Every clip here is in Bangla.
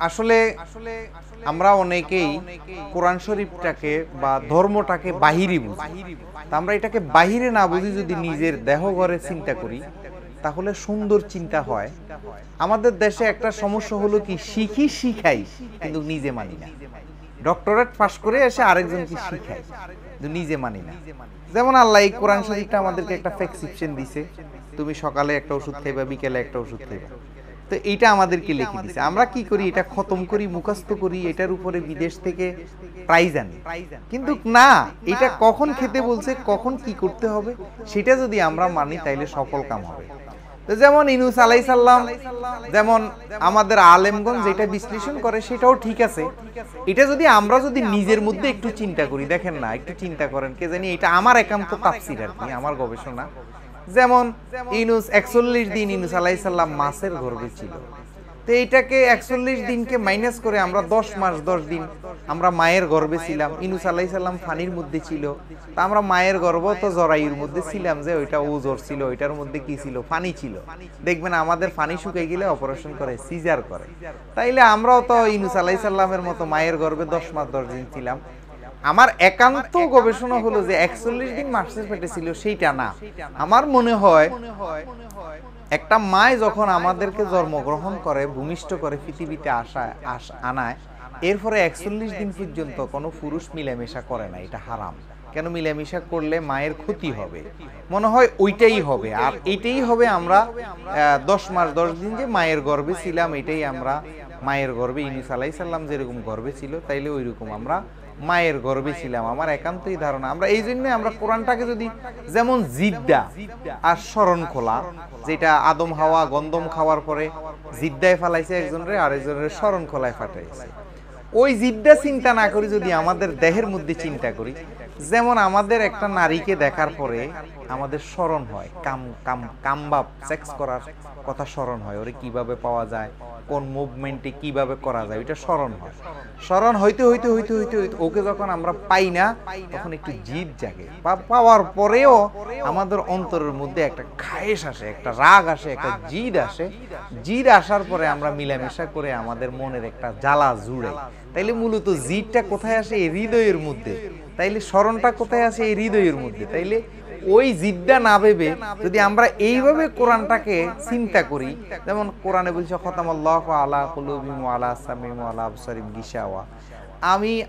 আসলে আমরা অনেকেই কোরআন শরীফটাকে বা ধর্মটাকে বাহিরে বুঝি। তা আমরা এটাকে বাহিরে না বুঝি যদি নিজের দেহ ঘরে চিন্তা করি তাহলে সুন্দর চিন্তা হয়। আমাদের দেশে একটা সমস্যা হলো কি, শিখাই কিন্তু নিজে মানি না। ডক্টরেট পাশ করে এসে আরেকজনকে শিখাই কিন্তু নিজে মানি না। যেমন আল্লাহ এই কোরআন শরীফটা আমাদেরকে একটা প্রেসক্রিপশন দিছে, তুমি সকালে একটা ওষুধ খাইবা, বিকেলে একটা ওষুধ খাইবা। তো এইটা আমাদেরকে লিখে দিছে, আমরা কি করি, এটা খতম করি, মুখস্থ করি, এটার উপরে বিদেশ থেকে প্রাইজ আনি। কিন্তু না, এটা কখন খেতে বলছে, কখন কি করতে হবে সেটা যদি আমরা মানি তাইলে সফল কাম হবে। যেমন ইউনূস আলাইহিস সালাম, যেমন আমাদের আলেমগণ যেটা বিশ্লেষণ করে সেটাও ঠিক আছে। এটা আমরা যদি নিজের মধ্যে একটু চিন্তা করি, দেখেন না, একটু চিন্তা করেন, কে জানি এটা আমার একান্ত তাফসীর আর কি, আমার গবেষণা। যেমন ইউনূস 41 দিন ইউনূস আলাইহিস সালাম মাছের গর্ভে ছিল। তো এইটাকে 41 দিনকে মাইনাস করে আমরা 10 মাস 10 দিন আমরা মায়ের গর্ভে ছিলাম। ইউনূস আলাইহিস সালাম পানির মধ্যে ছিল, তা আমরা মায়ের গর্ভ তো জরায়ুর মধ্যে ছিলাম, যে ওইটা ওজর ছিল, ওইটার মধ্যে কি ছিল, পানি ছিল। দেখবেন আমাদের পানি শুকিয়ে গেলে অপারেশন করে, সিজার করে। তাইলে আমরাও তো ইউনূস আলাইহিস সালামের মতো মায়ের গর্ভে 10 মাস 10 দিন ছিলাম। আমার একান্ত গবেষণা হলো যে 41 দিন মাসের পেটে ছিল সেইটা না। আমার মনে হয় একটা মায় যখন আমাদেরকে জন্মগ্রহণ করে, ভূমিষ্ঠ করে, পৃথিবীতে আনায়, এরপরে 41 দিন পর্যন্ত কোনো পুরুষ মিলামেশা করে না, এটা হারাম। কেন? মিলামেশা করলে মায়ের ক্ষতি হবে, মনে হয় ওইটাই হবে। আর এইটাই হবে, আমরা 10 মাস 10 দিন যে মায়ের গর্ভে ছিলাম, এটাই আমরা মায়ের গর্ভে, ইউনূস আলাইহিস সালাম যেরকম গর্ভে ছিল তাইলে ওইরকম আমরা মায়ের গর্ভে ছিলাম। আমার একান্তই ধারণা, আমরা এই জন্য আমরা কোরআনটাকে যদি, যেমন জিদ্দা আর শরণখোলা, যেটা আদম হাওয়া গন্ধম খাওয়ার পরে জিদ্দায় ফালাইছে একজনের, আরেকজনের শরণখোলায় ফাটাইছে, ওই জিদ্দা চিন্তা না করি যদি আমাদের দেহের মধ্যে চিন্তা করি, যেমন আমাদের একটা নারীকে দেখার পরে আমাদের স্মরণ হয়, কামবাব সেক্স করার কথা স্মরণ হয়, ওরে কিভাবে পাওয়া যায়, কোন মুভমেন্টে কিভাবে করা যায়, ওইটা স্মরণ হয়। স্মরণ হইতে হইতে হইতে হইতে হইতে ওকে যখন আমরা পাই না, তখন একটু জিদ জাগে। পাওয়ার পরেও আমাদের অন্তরের মধ্যে একটা খায়েশ আসে, একটা রাগ আসে, একটা জিদ আসে। জিদ আসার পরে আমরা মিলামেশা করে আমাদের মনের একটা জ্বালা জুড়াই। তাইলে মূলত জিদটা কোথায় আসে? এই হৃদয়ের মধ্যে। তাইলে স্মরণটা কোথায় আসে? এই হৃদয়ের মধ্যে। তাইলে ওই জিদ্দা না ভেবে যদি আমরা এইভাবে কোরআনটাকে চিন্তা করি, যেমন কোরআনে বলছে খতামাল্লাহু আলা কুলুবিহিম ওয়া আলা সামিহিম ওয়া আলা আবসারিহিম গিশাওয়া।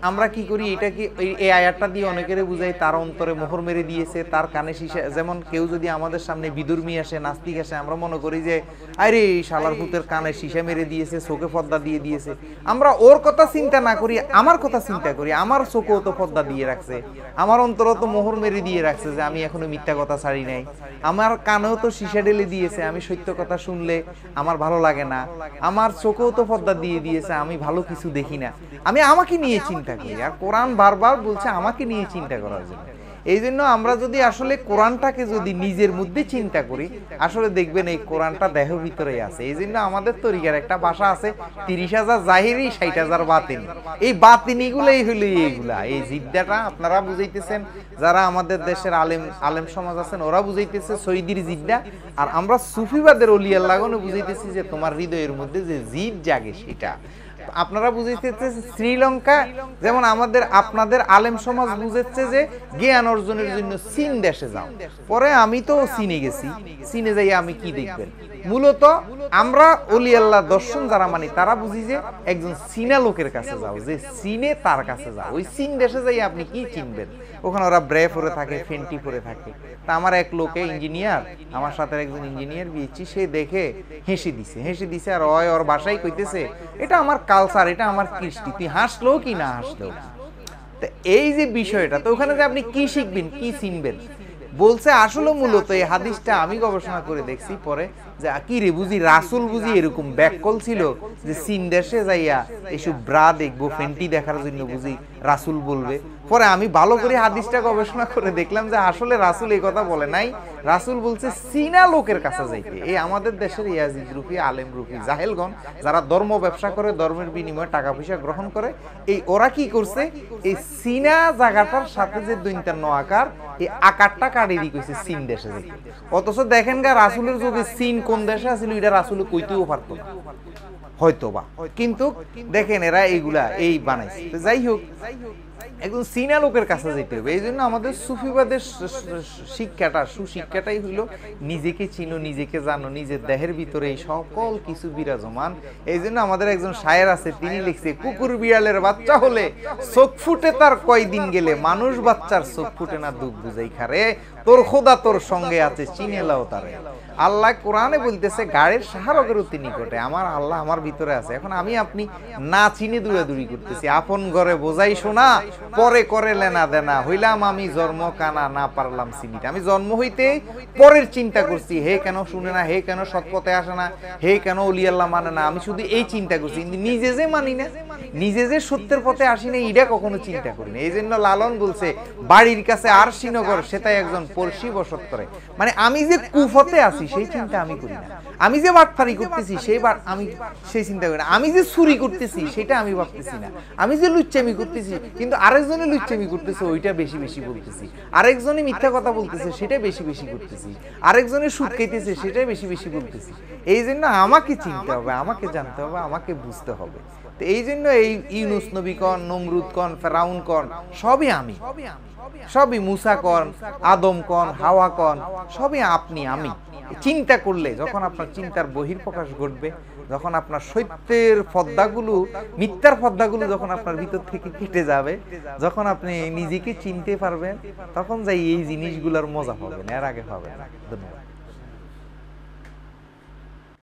আমরা কি করি, এটাকে এই আয়াতটা দিয়ে অনেকেরে বুঝাই তার অন্তরে মোহর মেরে দিয়েছে, তার কানে সীসা। যেমন কেউ যদি আমাদের সামনে বিধর্মী আসে, নাস্তিক আসে, আমরা মনে করি যে আরে শালার ভূতের কানে সীসা মেরে দিয়েছে, চোখে পর্দা দিয়ে দিয়েছে। আমরা ওর কথা চিন্তা না করি, আমার কথা চিন্তা করি, আমার চোখেও তো পর্দা দিয়ে রাখছে, আমার অন্তরও তো মোহর মেরে দিয়ে রাখছে যে আমি এখনো মিথ্যা কথা ছাড়ি নাই, আমার কানেও তো সীসা ঢেলে দিয়েছে, আমি সত্য কথা শুনলে আমার ভালো লাগে না, আমার চোখেও তো পর্দা দিয়ে দিয়েছে, আমি ভালো কিছু দেখি না, আমি আমাকে নিয়ে চিন্তা করি। আর কোরআন বারবার বলছে আমাকে নিয়ে চিন্তা করার জন্য। এই জন্য আমরা যদি আসলে কোরআনটাকে যদি নিজের মধ্যে চিন্তা করি, আসলে দেখবেন এই কোরআনটা দেহের ভিতরেই আছে। এই জন্য আমাদের তরিকার একটা ভাষা আছে, 30,000 জাহিরি 60,000 বাতিনি। এই বাতিনিগুলোই হলো এইগুলা, এই জিদ্দাটা আপনারা বুঝাইতেছেন, যারা আমাদের দেশের আলেম সমাজ আছেন ওরা বুঝাইতেছে সৈদির জিদ্দা, আর আমরা সুফিবাদের ওলি আল্লাহগণও বুঝাইতেছি যে তোমার হৃদয়ের মধ্যে যে জিদ জাগে সেটা। আপনারা বুঝাইতেছে শ্রীলঙ্কা, যেমন আপনাদের আলেম সমাজ বুঝেছে যে জ্ঞান অর্জনের জন্য চীন দেশে যাও। পরে আমি তো চীনে গেছি, চীনে যাই আমি কি দেখবেন, মূলত আমরা ওলি আল্লাহ দর্শন যারা মানি তারা বুঝি যে একজন চীনা লোকের কাছে যাও, যে চীনে তার কাছে যাও। ওই চীন দেশে যাই আপনি কি চিনবেন? ওখানে ওরা ব্রে পরে থাকে, ফেন্টি পরে থাকে। তা আমার এক লোকে ইঞ্জিনিয়ার, আমার সাথে একজন ইঞ্জিনিয়ার বিয়েছি, সে দেখে হেসে দিছে আর ওর বাসায় কইতেছে এটা আমার কালচার, এটা আমার কৃষ্টি, তুই হাসলো কি না হাসলো। তো এই যে বিষয়টা, তো ওখানে যে আপনি কি শিখবেন, কি চিনবেন বলছে, আসলে মূলত এই হাদিসটা আমি গবেষণা করে দেখছি পরে, যে কি রে বুঝি রাসূল বুঝি এরকম ব্যাককল ছিল যে চীন দেশে যাইয়া এইসব ব্রা দেখবো, ফেন্টি দেখার জন্য বুঝি রাসূল বলবে। পরে আমি ভালো করে হাদিসটা গবেষণা করে দেখলাম যে আসলে রাসূল এই কথা বলে নাই, রাসূল বলছে চীনা লোকের কাছে যাইতে। এই আমাদের দেশের ইয়াজিদ রূপী, আলেম রূপী জাহেলগণ যারা ধর্ম ব্যবসা করে, ধর্মের বিনিময়ে টাকা পয়সা গ্রহণ করে, এই ওরা কি করছে, এই চীনা জায়গাটার সাথে যে দৈন্তান্ন আকার, এই আকারটা কাটিয়ে কইছে চীন দেশে যাইতে। অথচ দেখেন গা রাসূলের যুগে চীন কোন দেশে আছিল এটা রাসূল কইতেও পারতো না। হয়তোবা। কিন্তু দেখেন এরা এইগুলা এই বানাইছে। তো যাই হোক, একদম চীনা লোকের কাছে যেতে হবে। এই জন্য আমাদের সুফিবাদের শিক্ষাটা, সুশিক্ষাটাই হইল নিজেকে চিনো, নিজেকে জানো, নিজের দেহের ভিতরে এই সকল কিছু বিরাজমান। এই জন্য আমাদের একজন শায়ের আছে, তিনি লিখছে, কুকুর বিড়ালের বাচ্চা হলে চোখ ফুটে তার কয়দিন গেলে, মানুষ বাচ্চার চোখ ফুটে না দুঃখ বুঝাই খারে, তোর খোদা তোর সঙ্গে আছে চিনে লাও তারে। আল্লাহ কোরআনে বলতেছে গাড়ির সাহারকের অতি নিকটে, আমার আল্লাহ আমার ভিতরে আছে। এখন আমি আপনি না চিনে দৌড়াদৌড়ি করতেছি, আপন ঘরে বোঝাই শোনা, পরে করে লেনা দেনা, হইলাম আমি জন্ম কানা না পারলাম চিনিটা। আমি জন্ম হইতে পরের চিন্তা করছি, হে কেন শুনে না, হে কেন সৎপথে আসে না, হে কেন অলি আল্লাহ মানে না, আমি শুধু এই চিন্তা করছি। কিন্তু নিজে যে মানি না, নিজে যে সত্যের পথে আসি না, এটা কখনো চিন্তা করি না। এই জন্য লালন বলছে, বাড়ির কাছে আর শ্রীনগর সেটাই একজন পড়শি বসত করে। মানে আমি যে কুফতে আছি সেই চিন্তা আমি করি না, আমি যে বাটফারি করতেছি আমি সেই চিন্তা করি না, আমি যে চুরি করতেছি সেটা আমি ভাবতেছি না, আমি যে লুচ্চামি করতেছি কিন্তু আরেকজনে লুচ্চামি করতেছে ওইটা বেশি বেশি বলতেছি, আরেকজনে মিথ্যা কথা বলতেছে সেটা বেশি বেশি করতেছি, আরেকজনে সুদ খাইতেছে সেটাই বেশি বেশি বলতেছি। এই জন্য আমাকে চিনতে হবে, আমাকে জানতে হবে, আমাকে বুঝতে হবে। তো এই জন্য এই ইউনুস নবী কন, নমরুদ কন, ফেরাউন কন, সবই আমি, সবই মুসা কন, আদম কন, হাওয়া কন, সবই আপনি আমি। চিন্তা করলে যখন আপনার চিন্তার বহির্প্রকাশ ঘটবে, যখন আপনার সত্যের পর্দাগুলো, মিথ্যার পর্দাগুলো যখন আপনার ভিতর থেকে কেটে যাবে, যখন আপনি নিজেকে চিনতে পারবেন, তখন যাই এই জিনিসগুলোর মজা পাবেন, এর আগে পাবেন না। ধন্যবাদ।